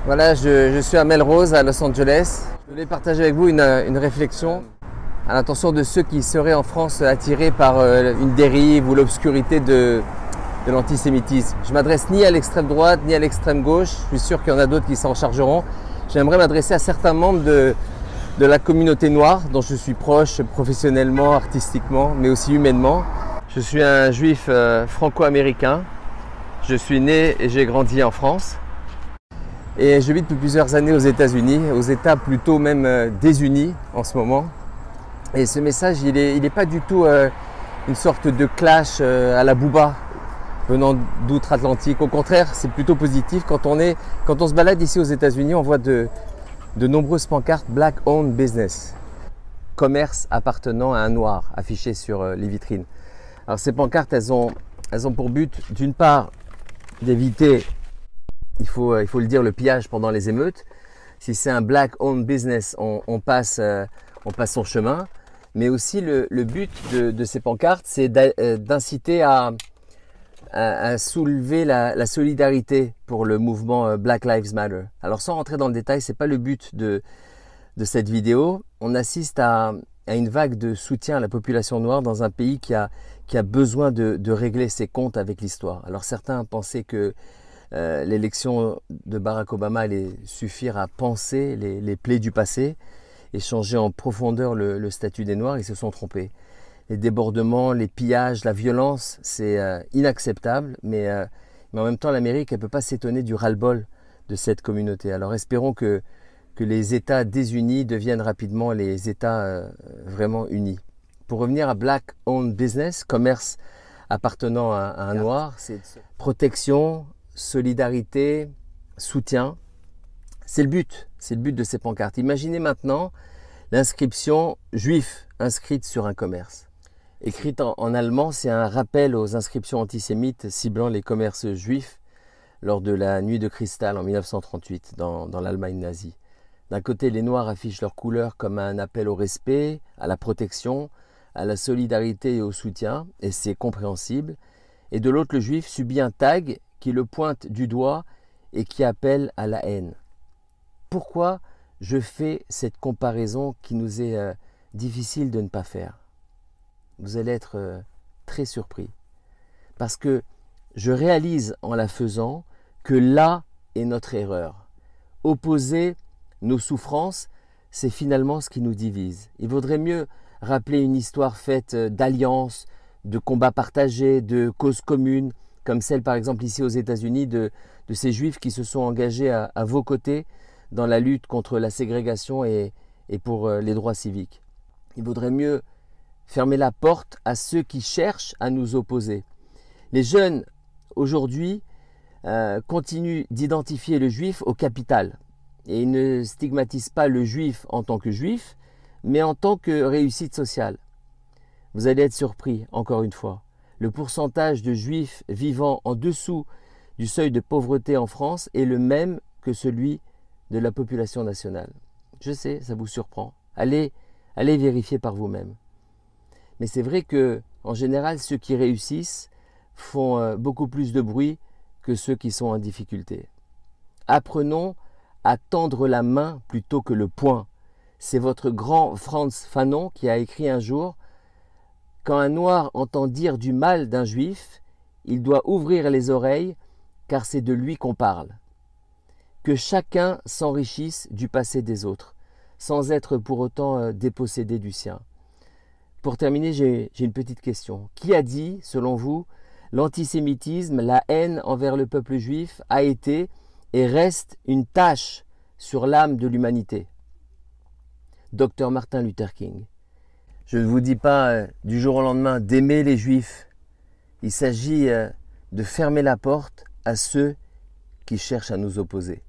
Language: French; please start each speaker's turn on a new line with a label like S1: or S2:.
S1: Voilà, je suis à Melrose, à Los Angeles. Je voulais partager avec vous une réflexion à l'intention de ceux qui seraient en France attirés par une dérive ou l'obscurité de l'antisémitisme. Je m'adresse ni à l'extrême droite ni à l'extrême gauche. Je suis sûr qu'il y en a d'autres qui s'en chargeront. J'aimerais m'adresser à certains membres de la communauté noire dont je suis proche professionnellement, artistiquement, mais aussi humainement. Je suis un juif franco-américain. Je suis né et j'ai grandi en France. Et je vis depuis plusieurs années aux États-Unis, aux États plutôt même désunis en ce moment. Et ce message, il est pas du tout une sorte de clash à la Booba venant d'outre-Atlantique. Au contraire, c'est plutôt positif. Quand on se balade ici aux États-Unis, on voit de nombreuses pancartes Black Owned Business, commerce appartenant à un noir, affichées sur les vitrines. Alors ces pancartes, elles ont pour but, d'une part, d'éviter, il faut le dire, le pillage pendant les émeutes. Si c'est un Black Owned Business, on passe son chemin. Mais aussi le but de ces pancartes, c'est d'inciter à soulever la solidarité pour le mouvement Black Lives Matter. Alors sans rentrer dans le détail, ce n'est pas le but de cette vidéo. On assiste à une vague de soutien à la population noire dans un pays qui a besoin de régler ses comptes avec l'histoire. Alors certains pensaient que l'élection de Barack Obama allait suffire à panser les plaies du passé et changer en profondeur le statut des Noirs. Ils se sont trompés. Les débordements, les pillages, la violence, c'est inacceptable, mais en même temps, l'Amérique, elle ne peut pas s'étonner du ras-le-bol de cette communauté. Alors espérons que les États désunis deviennent rapidement les États vraiment unis. Pour revenir à Black Owned Business, commerce appartenant à un Noir, c'est protection, solidarité, soutien. C'est le but de ces pancartes. Imaginez maintenant l'inscription juif inscrite sur un commerce. Écrite en allemand, c'est un rappel aux inscriptions antisémites ciblant les commerces juifs lors de la nuit de cristal en 1938 dans l'Allemagne nazie. D'un côté, les Noirs affichent leur couleur comme un appel au respect, à la protection, à la solidarité et au soutien, et c'est compréhensible. Et de l'autre, le juif subit un tag qui le pointe du doigt et qui appelle à la haine. Pourquoi je fais cette comparaison qui nous est difficile de ne pas faire? Vous allez être très surpris. Parce que je réalise en la faisant que là est notre erreur. Opposer nos souffrances, c'est finalement ce qui nous divise. Il vaudrait mieux rappeler une histoire faite d'alliances, de combats partagés, de causes communes, comme celle par exemple ici aux États-Unis de ces Juifs qui se sont engagés à vos côtés dans la lutte contre la ségrégation et pour les droits civiques. Il vaudrait mieux fermer la porte à ceux qui cherchent à nous opposer. Les jeunes aujourd'hui continuent d'identifier le juif au capital et ils ne stigmatisent pas le juif en tant que juif, mais en tant que réussite sociale. Vous allez être surpris, encore une fois. Le pourcentage de juifs vivant en dessous du seuil de pauvreté en France est le même que celui de la population nationale. Je sais, ça vous surprend. Allez vérifier par vous-même. Mais c'est vrai que, en général, ceux qui réussissent font beaucoup plus de bruit que ceux qui sont en difficulté. Apprenons à tendre la main plutôt que le poing. C'est votre grand Frantz Fanon qui a écrit un jour « Quand un noir entend dire du mal d'un juif, il doit ouvrir les oreilles car c'est de lui qu'on parle. » Que chacun s'enrichisse du passé des autres, sans être pour autant dépossédé du sien. Pour terminer, j'ai une petite question. Qui a dit, selon vous, l'antisémitisme, la haine envers le peuple juif a été et reste une tache sur l'âme de l'humanité? Dr Martin Luther King. Je ne vous dis pas du jour au lendemain d'aimer les Juifs. Il s'agit de fermer la porte à ceux qui cherchent à nous opposer.